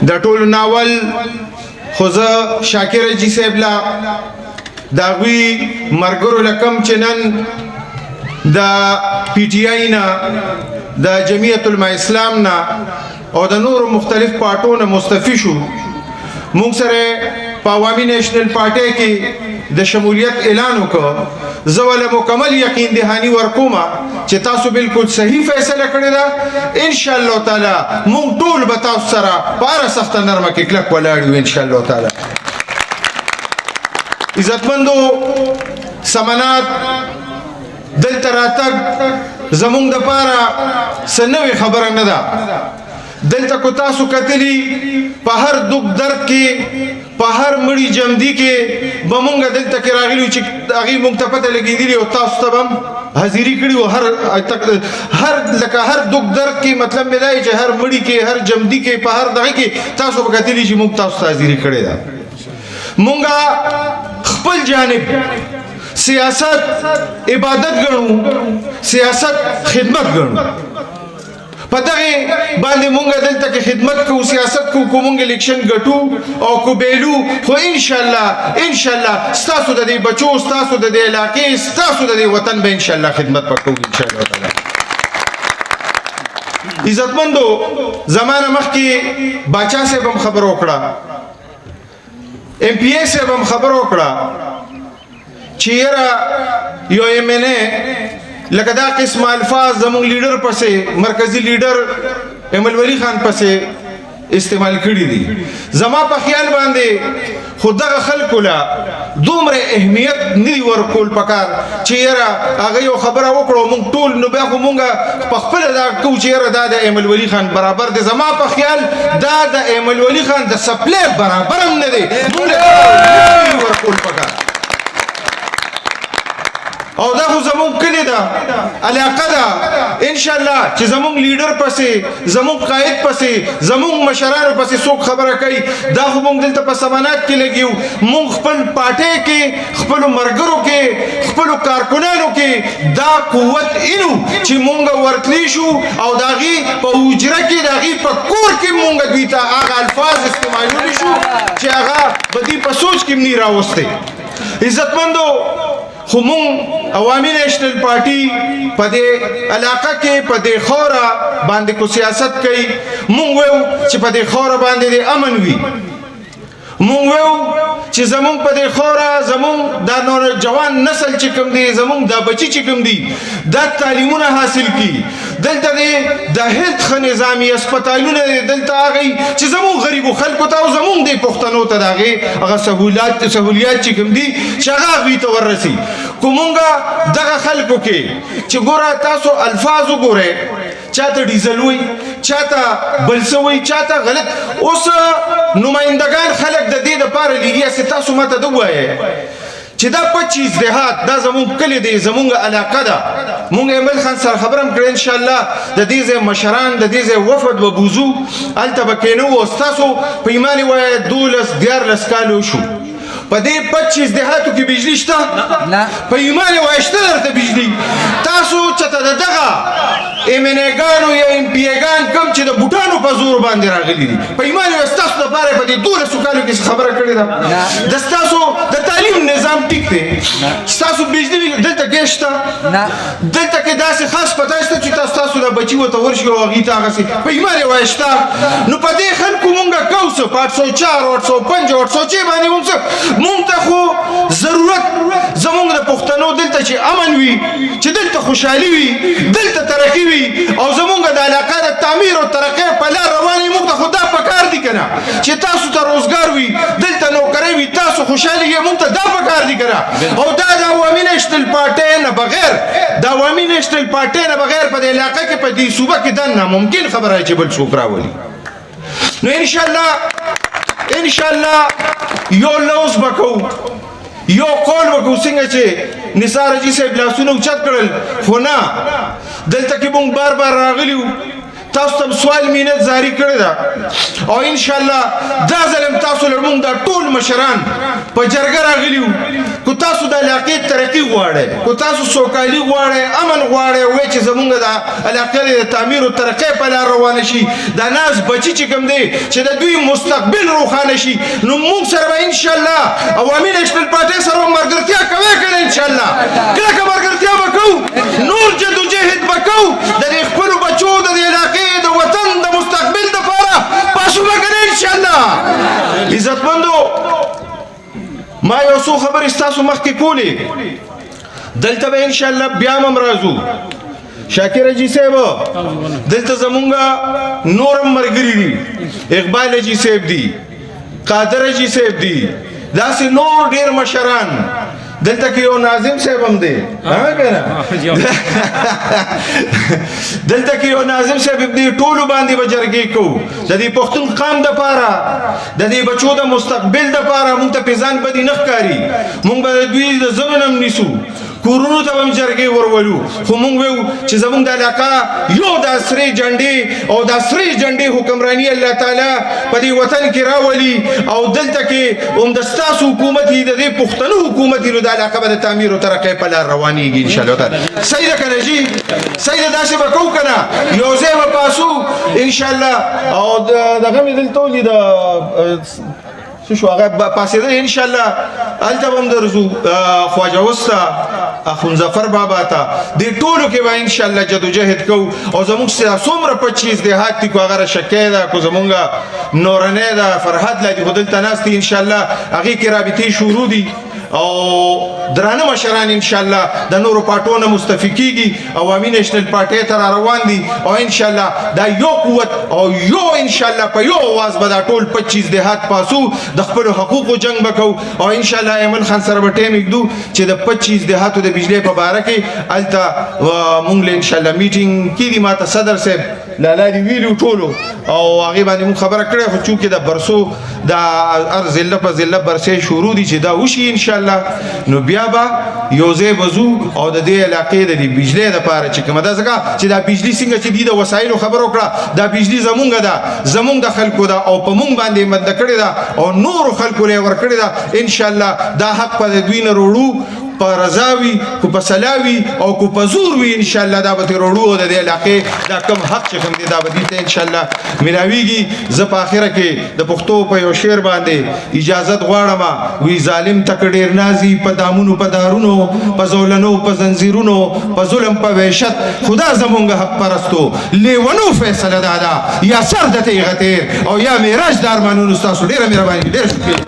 د ټولو ناول خو زه شاکر حاجي صاحب لا د هغوی ملګرو له کوم چې نن د پی ټي آی نه د جمعیت علماء اسلام نه او د نورو مختلف پارټو نه مستفي شو مونږ سره په عوامي نیشنل پارټۍ کې د شمولیت اعلان وکړ زه ولې مکمل یقین دهاني ورکوم چې تاسو بالکل صحیح فیصله کړې ده ان شاء الله تعالی مونږ ټول به تاسو سره په هره سخته نرمه کې کلک ولاړ یو ان شاء الله تعالی عزتمندو سمنات دلته راتګ زمونږ دپاره څه نوې خبره نه ده دلته کو تاسو کتلی په هر دک درد کې په هر مړی جمدی کې به مونږ دلته کې راغلي چې هغې مونږ ته پته لګېدلي او تاسو ته به هم حاضري کړي وو هر لکه هر دک درد کې مطلب مې دا چې هر مړي کې هر جمدی کې په هر دغه کې تاسو به کتلي چې مونږ تاسو ته حاضري کړې ده مونږ خپل جانب سیاست عبادت ګڼو سیاست خدمت ګڼو په دغه باندې مونږ دلته کې خدمت کوو سیاست کوو کو مونږ الیکشن ګټو او کو بیلو خو ان شاء الله ستاسو د دې بچو ستاسو د دې علاقې ستاسو د دې وطن به ان شاء الله خدمت وکړو ان شاء الله تعالی عزتمندو زمانه مخکې باچا صاحب هم خبر وکړه ایم پی ای صاحب هم خبر وکړه چې یاره یو ایم این ای لکه دا قسم الفاظ زمونږ لیډر پسې مرکزی لیډر احمد ولی خان پسې استعمال کړي دي زما په خیال باندې خو دغه خلکو له دومره اهمیت نه دی ورکول پکار چې یاره هغه یو خبره وکړو مونږ ټول نو بیا خو مونږ په خپله دا کوو چې یاره دا د احمد ولی خان برابر دی زما په خیال دا د احمد ولی خان د سپلی برابر هم نه دی مونږ ورکول پکار او دا خو زمونږ کلی ده علاقه ده انشاءالله چې زمونږ لیډر پسې زمونږ قائد پسې زمونږ مشرانو پسې څوک خبره کوي دا خو مونږ دلته په سمنات کې لګیو مونږ خپل پارټۍ کې خپلو ملګرو کې خپلو کارکنانو کې دا قوت اینو چې مونږ ورتلی شو او د هغې په حجره کې د هغې په کور کې مونږ دوی ته هغه الفاظ استعمالولی شو چې هغه به دوی په سوچ کې هم نه راوستی عزتمندو خو مونږ عوامي نیشنل پارټي په دې علاقه کې په دې خوره باندې کو سیاست کوي مونږ وایو چې په دې خوره باندې د امن وي مونږ وایو چې زمونږ په دې خوره زمونږ دا نوجوان نسل چې کوم دی زمونږ دا بچي چې کوم دي دا تعلیمونه حاصل کړي دلته د هیلت ښه نظامي اسپتالونه دي دلته هغوی چې زمونږ غریبو خلکو ته او زمونږ د پښتنو ته د هغې هغه سهولیات چې کوم دي چې هغه هغوی ته وررسي کو مونږه دغه خلکو کې چې ګوره تاسو الفاظ وګورئ چاته ډیزل وي چاته بل څه وي چاته غلط اوس نمایندګان خلک د دې دپاره لیږي هسې تاسو ماته ده ووایئ چې دا 25 دهات دا زمونږ کلی دی زمونږ علاقه ده مونږ ایمل خان سره خبره هم کړې انشاءالله د دې ځای مشران د دې ځای وفد به بوځو هلته به کېنو او ستاسو په ایمان یې وایه 12 کال وشو په دې 25 دهاتو کې بجلی شته په ایمان یې وایه شته درته بجلی تاسو چېرته د دغه ایم این ایګانو یا ایم پي ایګان کوم چې د بوټانو په زور باندې راغلي دي په ایمان یې ستاسو دپاره په دې 12 کالو کې خبره کړې ده د ستاسو د تعلیم نظام ټیک دی ستاسو بجلی دلته ګیس شته دلته کې داسې خاص پته شته چې تاسو د بچي ورته ورشي او هغې ته هغسې په ایمان یې وایه شته نو په دې خلکو مونږ کوو څه په 804 805 806 باندې مونږ ته خو ضرورت زمونږ د پښتنو دلته چې امن وي چې دلته خوشحالي وي دلته ترقي وي او زمونږ د علاقه د تعمیر او ترقۍ په لار روان وي مونږ ته خو دا پکار دي که نه چې تاسو ته روزګار وي دلته نوکرۍ وي تاسو خوشحاله یې مونږ ته دا پکار دي که نه او دا د عوامي نیشنل پارټۍ نه بغیر د عوامي نیشنل پارټۍ نه بغیر په دې علاقه کې په دې صوبه کې دا ناممکن خبره چې بل څوک راولي نو انشاءالله یو لوز به کوو یو قول به کوو څنګه چې نثار حاجي صاحب لاسونه اوچت کړل خو نه دلته کې مونږ بار راغلي وو تاسو ته سوال مینت جاری کړی دا او ان شاء الله دا ظلم تاسو لرمون دا ټول مشران په جرګه راغلیو کو تاسو د علاقې ترقی غواړئ کو تاسو سوکالي غواړئ امن غواړئ وای چې زمونږ د علاقې د تعمیر او ترقی په لار روان شي دا ناز بچی چې کوم دی چې د دوی مستقبل روښانه شي نو موږ سره ان شاء الله عوامي نېشنل پارټي سره مرګرتیا کوي کنه ان شاء الله کله مرګرتیا وکړو نور جدوجہد وکړو د خپل بچو د علاقې د وطن د مستقبل لپاره پاسو وکړو ان شاء الله عزتمندو ما یو څو خبر استاسو مخکې کولې دلته به ان شاء الله بیا هم راځو شاکر جی صاحب دلته زمونږ نورم مرګري دي اقبال جی صاحب دي قادر جی صاحب دي داسې نور ډیر مشران دلته کې یو ناظم صاحب هم دی ها کنه دلته کې یو ناظم صاحب دی ټول باندې بجرګي کو د دې پښتون قام د پاره د دې بچو د مستقبل د پاره مونږ ته پیزان بدی نخکاری مونږ به دوی د زمنم نیسو کورونو ته هم جرګې ورولو خو مونږ ویو چې زمونږ د علاقه یو د سرې جنډې او د سرې جنډې حکمرانی الله تعالی په دې وطن کې راولي او دلته کې هم د ستاسو حکومت د دې پښتنو حکومت د علاقه به د تعمیر او ترقۍ په لار روانېږي ان شاء الله تعالی صحیح ده کنه جی صحیح ده داسې به کوو کنه یو ځای به پاسو ان شاء الله او دغه مې دلته ولید شو هغه پاسېدل ان شاء الله هلته به هم درځو خواجه وسته اخون ظفر بابا ته دې ټولو کې به ان شاء الله جدوجہد کوو او زموږ څومره 25 دیهات دي کو هغه شکی ده کو زمونږ نورنۍ ده فرحت لا دي خو دلته ناست دي ان شاء الله هغې کې رابطې شروع دي او درانه مشران ان شاء الله د نورو پارټونو مستفیقیږي عوامي نېشنل پارټي ته روان دي او ان شاء الله دا یو قوت او یو ان شاء الله په یو आवाज به دا ټول 25 دیهات پاسو د خپل حقوقو جنگ وکاو او ان شاء الله ایمن خان سره به ټیم یکدو چې د 25 دیهاتو د بجلی په باره کې الته مونږ له ان شاء الله میټینګ کیږي ماته صدر صاحب لالا دی ویلو ټولو او هغه باندې مون خبره کړې خو چې د برسو د ارز ضلع په ضلع برسې شروع دي چې دا وشي ان شاء الله نو بیا به یو ځای بزو او د دې علاقې د بجلی لپاره چې کومه ده ځکه چې دا بجلی څنګه چې دي د وسایلو خبر وکړه دا بجلی زمونږ ده زمونږ د خلکو ده او په مونږ باندې بند کړی ده او نور خلکو له ور کړی ده ان شاء الله دا حق په دوی نه وروړو په رضاوي کو په سلاوي او کو په زور وي ان شاء الله دا به وروړو د دې علاقې دا کم حق چې کوم دي دا به دي ان شاء الله ملاويږي ز په اخره کې د پښتو په یو شعر باندې اجازه غواړم وی ظالم تک ډیر نازي په دامونو په دارونو په زولنو په زنجیرونو په ظلم په وحشت خدا زمونږ حق پرستو لیونو فیصله دادا یا سر د تیغتیر او یا معراج دار مانونو تاسو ډیره مهرباني ډیر شکریہ